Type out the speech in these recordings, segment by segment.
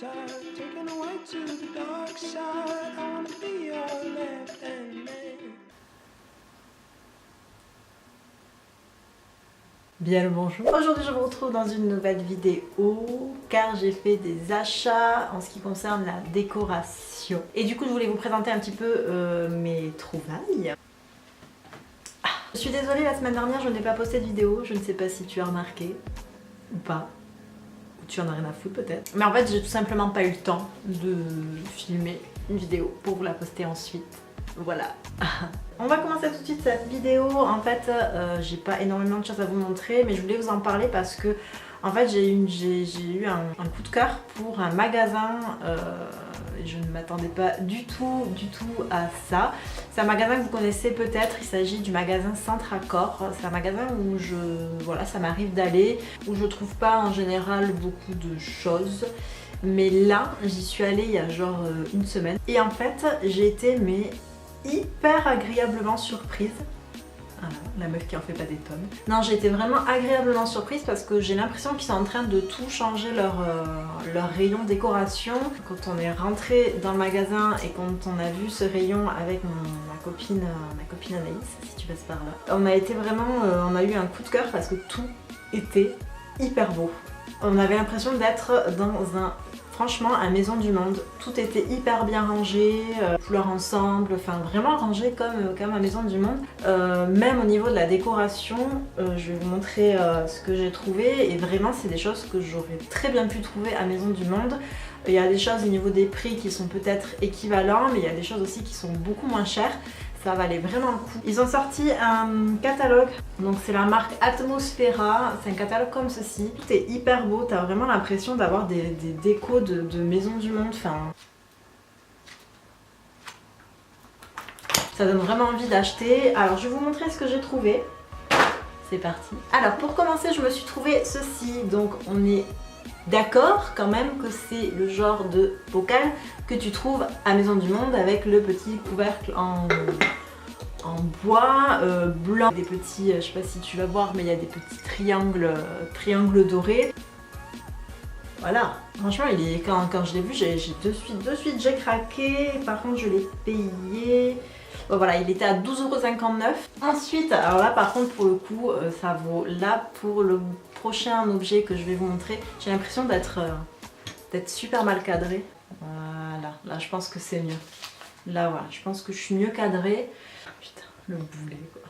tide, taking a way to the dark side. I wanna be your left hand man. Bien le bonjour. Aujourd'hui je vous retrouve dans une nouvelle vidéo car j'ai fait des achats en ce qui concerne la décoration. Et du coup je voulais vous présenter un petit peu mes trouvailles. Je suis désolée, la semaine dernière je n'ai pas posté de vidéo, je ne sais pas si tu as remarqué ou pas. Ou tu en as rien à foutre peut-être. Mais en fait j'ai tout simplement pas eu le temps de filmer une vidéo pour vous la poster ensuite. Voilà. On va commencer tout de suite cette vidéo. En fait, j'ai pas énormément de choses à vous montrer, mais je voulais vous en parler parce que en fait j'ai eu un coup de cœur pour un magasin. Je ne m'attendais pas du tout à ça. C'est un magasin que vous connaissez peut-être. Il s'agit du magasin Centracor. C'est un magasin où voilà, ça m'arrive d'aller, où je trouve pas en général beaucoup de choses. Mais là, j'y suis allée il y a genre une semaine. Et en fait, j'ai été hyper agréablement surprise. Voilà, la meuf qui en fait pas des tonnes. Non, j'ai été vraiment agréablement surprise parce que j'ai l'impression qu'ils sont en train de tout changer leur rayon décoration. Quand on est rentré dans le magasin et quand on a vu ce rayon avec ma copine Anaïs, si tu passes par là, on a été vraiment, on a eu un coup de cœur parce que tout était hyper beau. On avait l'impression d'être dans franchement, à Maison du Monde, tout était hyper bien rangé, couleurs ensemble, enfin vraiment rangé comme à Maison du Monde. Même au niveau de la décoration, je vais vous montrer ce que j'ai trouvé et vraiment c'est des choses que j'aurais très bien pu trouver à Maison du Monde. Il y a des choses au niveau des prix qui sont peut-être équivalents, mais il y a des choses aussi qui sont beaucoup moins chères. Ça valait vraiment le coup. Ils ont sorti un catalogue, donc c'est la marque Atmosfera, c'est un catalogue comme ceci. Tout est hyper beau, t'as vraiment l'impression d'avoir des décos de Maison du Monde. Enfin, ça donne vraiment envie d'acheter. Alors je vais vous montrer ce que j'ai trouvé. C'est parti. Alors pour commencer, je me suis trouvé ceci. Donc on est d'accord quand même que c'est le genre de bocal que tu trouves à Maison du Monde avec le petit couvercle en bois blanc, des petits, je sais pas si tu vas voir, mais il y a des petits triangles dorés. Voilà, franchement quand je l'ai vu, j'ai de suite j'ai craqué. Par contre je l'ai payé. Bon, voilà, il était à 12,59 €. Ensuite, alors là par contre pour le coup, ça vaut là pour le prochain objet que je vais vous montrer. J'ai l'impression d'être super mal cadrée. Voilà, là je pense que c'est mieux. Là voilà, je pense que je suis mieux cadrée. Putain, le boulet quoi.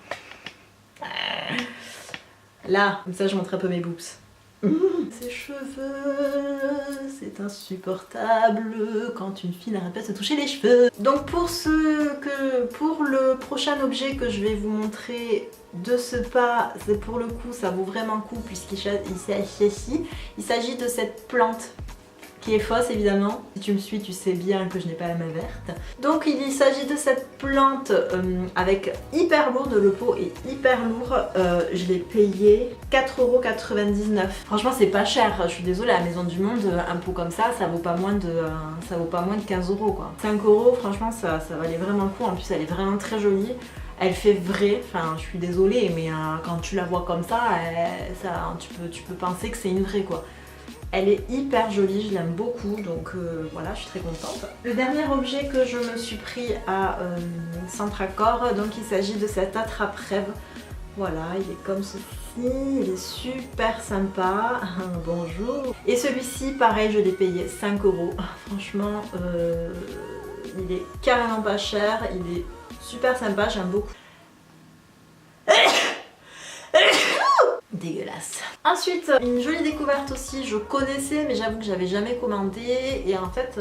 Là, comme ça je montre un peu mes boobs. Ses cheveux, c'est insupportable quand une fille n'arrête pas de se toucher les cheveux. Donc pour le prochain objet que je vais vous montrer de ce pas, c'est pour le coup ça vaut vraiment le coup puisqu'il s'agit de cette plante qui est fausse évidemment. Si tu me suis, tu sais bien que je n'ai pas la main verte. Donc il s'agit de cette plante avec hyper lourde, le pot est hyper lourd. Je l'ai payé 4,99 €. Franchement c'est pas cher, je suis désolée, à la Maison du Monde, un pot comme ça, ça vaut pas moins de 15 € quoi. 5 € franchement ça valait vraiment le coup, en plus elle est vraiment très jolie. Elle fait vrai, enfin je suis désolée mais quand tu la vois comme ça, tu peux penser que c'est une vraie quoi. Elle est hyper jolie, je l'aime beaucoup, donc voilà, je suis très contente. Le dernier objet que je me suis pris à Centracor, donc il s'agit de cet attrape-rêve. Voilà, il est comme ceci, il est super sympa. Bonjour. Et celui-ci, pareil, je l'ai payé 5 €. Franchement, il est carrément pas cher, il est super sympa, j'aime beaucoup. Dégueulasse. Ensuite, une jolie découverte aussi, je connaissais mais j'avoue que j'avais jamais commandé et en fait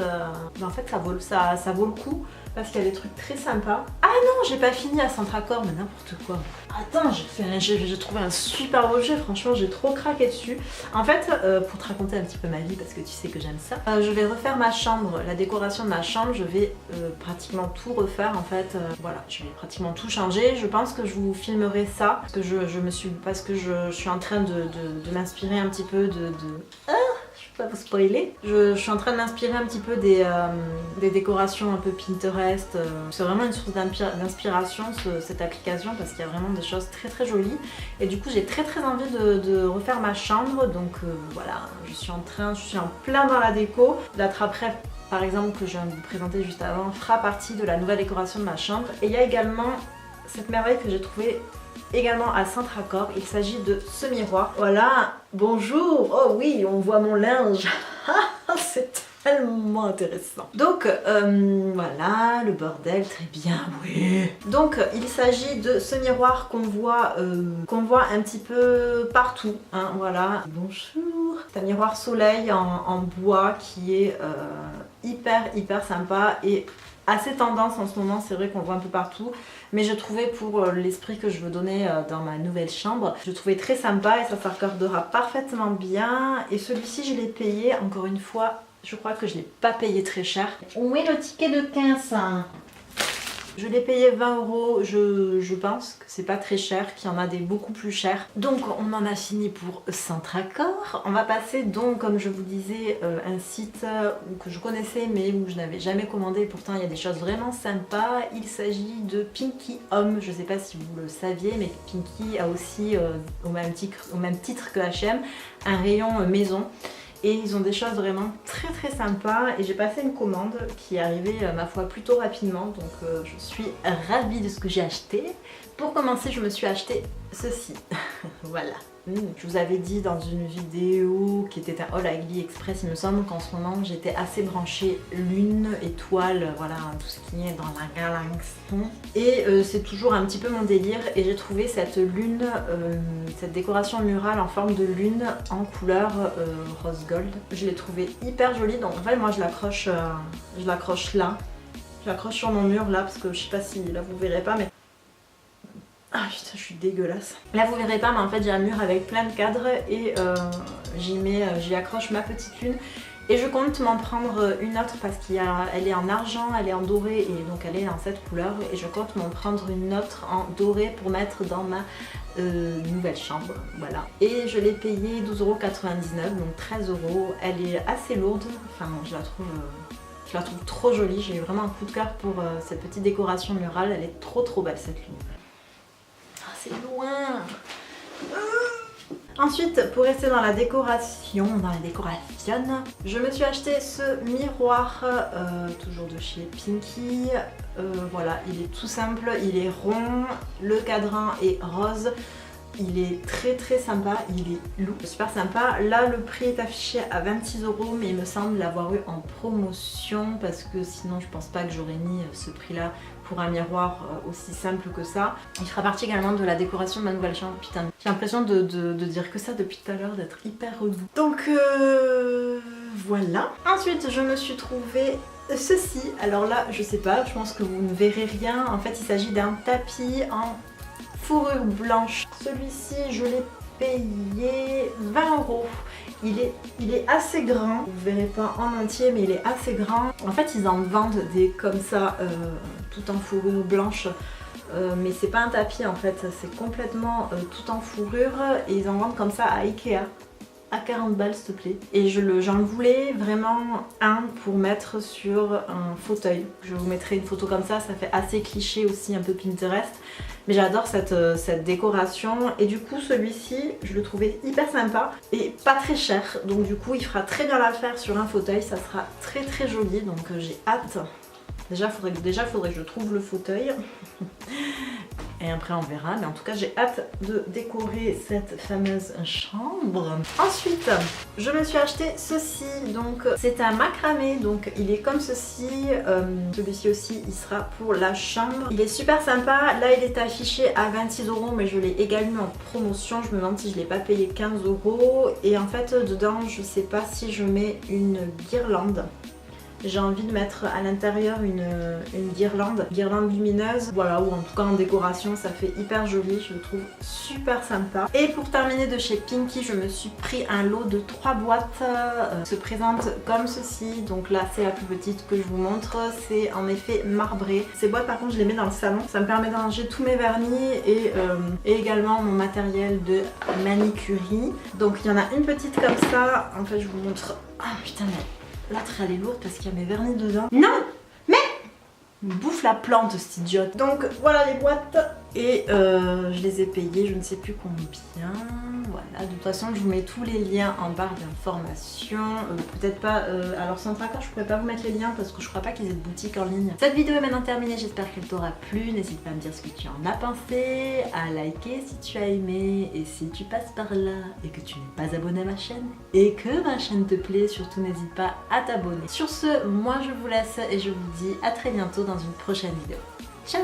ça vaut le coup parce qu'il y a des trucs très sympas. Ah non, j'ai pas fini à Centracor, mais n'importe quoi. Attends, j'ai trouvé un super objet, franchement j'ai trop craqué dessus. En fait, pour te raconter un petit peu ma vie parce que tu sais que j'aime ça, je vais refaire ma chambre, la décoration de ma chambre, je vais pratiquement tout refaire en fait. Voilà, je vais pratiquement tout changer. Je pense que je vous filmerai ça parce que je suis en train de m'inspirer un petit peu de... Ah, je suis vais pas vous spoiler. Je suis en train de m'inspirer un petit peu des décorations un peu Pinterest. C'est vraiment une source d'inspiration cette application parce qu'il y a vraiment des choses très très jolies. Et du coup j'ai très envie de refaire ma chambre. Donc voilà, je suis en plein dans la déco. L'attrape-rêve par exemple que je viens de vous présenter juste avant fera partie de la nouvelle décoration de ma chambre. Et il y a également cette merveille que j'ai trouvée également à Saint-Raccord. Il s'agit de ce miroir. Voilà, bonjour. Oh oui, on voit mon linge. C'est tellement intéressant. Donc voilà, le bordel, très bien, oui. Donc il s'agit de ce miroir qu'on voit un petit peu partout, hein, voilà. Bonjour. C'est un miroir soleil en bois qui est hyper sympa et assez tendance en ce moment. C'est vrai qu'on le voit un peu partout, mais je trouvais pour l'esprit que je veux donner dans ma nouvelle chambre, je trouvais très sympa et ça s'accordera parfaitement bien. Et celui-ci je l'ai payé, encore une fois, je crois que je ne l'ai pas payé très cher. Où est le ticket de 15 hein? Je l'ai payé 20 €, je pense que c'est pas très cher, qu'il y en a des beaucoup plus chers. Donc on en a fini pour Saint-Raccord. On va passer donc, comme je vous disais, un site que je connaissais mais où je n'avais jamais commandé. Pourtant il y a des choses vraiment sympas. Il s'agit de Pinky Home. Je sais pas si vous le saviez, mais Pinky a aussi, au même titre que H&M, un rayon maison. Et ils ont des choses vraiment très sympas et j'ai passé une commande qui est arrivée ma foi plutôt rapidement, donc je suis ravie de ce que j'ai acheté. Pour commencer, je me suis acheté ceci, voilà. Je vous avais dit dans une vidéo qui était un haul AliExpress, il me semble qu'en ce moment j'étais assez branchée lune, étoile, voilà, tout ce qui est dans la galaxie. Et c'est toujours un petit peu mon délire et j'ai trouvé cette lune, cette décoration murale en forme de lune en couleur rose gold. Je l'ai trouvée hyper jolie, donc en fait moi je l'accroche là. Je l'accroche sur mon mur là parce que je sais pas si là vous verrez pas mais... Ah putain, je suis dégueulasse. Là vous verrez pas mais en fait j'ai un mur avec plein de cadres et j'y accroche ma petite lune. Et je compte m'en prendre une autre parce qu'elle est en argent, elle est en doré et donc elle est dans cette couleur. Et je compte m'en prendre une autre en doré pour mettre dans ma nouvelle chambre, voilà. Et je l'ai payée 12,99 €, donc 13 €. Elle est assez lourde, enfin je la trouve trop jolie. J'ai eu vraiment un coup de cœur pour cette petite décoration murale, elle est trop belle cette lune. C'est loin. Ensuite, pour rester dans la décoration, je me suis acheté ce miroir, toujours de chez Pinky. Voilà, il est tout simple, il est rond, le cadran est rose. Il est très sympa, il est lourd, super sympa. Là le prix est affiché à 26 € mais il me semble l'avoir eu en promotion parce que sinon je pense pas que j'aurais mis ce prix là pour un miroir aussi simple que ça. Il fera partie également de la décoration de ma nouvelle chambre. Putain, j'ai l'impression de dire que ça depuis tout à l'heure, d'être hyper relou. Donc voilà. Ensuite je me suis trouvé ceci. Alors là je sais pas, je pense que vous ne verrez rien. En fait il s'agit d'un tapis en fourrure blanche. Celui-ci je l'ai payé 20 €. Il est assez grand, vous verrez pas en entier mais il est assez grand. En fait ils en vendent des comme ça tout en fourrure blanche mais c'est pas un tapis en fait, c'est complètement tout en fourrure et ils en vendent comme ça à Ikea. À 40 balles s'il te plaît. Et j'en voulais vraiment un pour mettre sur un fauteuil. Je vous mettrai une photo comme ça fait assez cliché aussi, un peu Pinterest. Mais j'adore cette décoration. Et du coup celui-ci, je le trouvais hyper sympa et pas très cher. Donc du coup il fera très bien l'affaire sur un fauteuil, ça sera très joli. Donc j'ai hâte. Déjà faudrait que je trouve le fauteuil. Et après on verra, mais en tout cas j'ai hâte de décorer cette fameuse chambre. Ensuite, je me suis acheté ceci, donc c'est un macramé, donc il est comme ceci, celui-ci aussi il sera pour la chambre. Il est super sympa, là il est affiché à 26 € mais je l'ai également en promotion, je me demande si je l'ai pas payé 15 € et en fait dedans je sais pas si je mets une guirlande. j'ai envie de mettre à l'intérieur une guirlande lumineuse, voilà, ou en tout cas en décoration, ça fait hyper joli, je le trouve super sympa. Et pour terminer, de chez Pinky, je me suis pris un lot de 3 boîtes, se présente comme ceci. Donc là c'est la plus petite que je vous montre, c'est en effet marbré. Ces boîtes par contre je les mets dans le salon, ça me permet de ranger tous mes vernis et également mon matériel de manicurie. Donc il y en a une petite comme ça, en fait je vous montre. Ah putain, mais l'autre elle est lourde parce qu'il y a mes vernis dedans. Non, mais il me bouffe la plante cette idiote. Donc voilà les boîtes et je les ai payées je ne sais plus combien. Voilà, de toute façon je vous mets tous les liens en barre d'information. Peut-être pas, alors sans tracker je pourrais pas vous mettre les liens parce que je crois pas qu'ils aient de boutique en ligne. Cette vidéo est maintenant terminée, j'espère qu'elle t'aura plu. N'hésite pas à me dire ce que tu en as pensé, à liker si tu as aimé, et si tu passes par là et que tu n'es pas abonné à ma chaîne et que ma chaîne te plaît, surtout n'hésite pas à t'abonner. Sur ce, moi je vous laisse et je vous dis à très bientôt dans une prochaine vidéo. Ciao!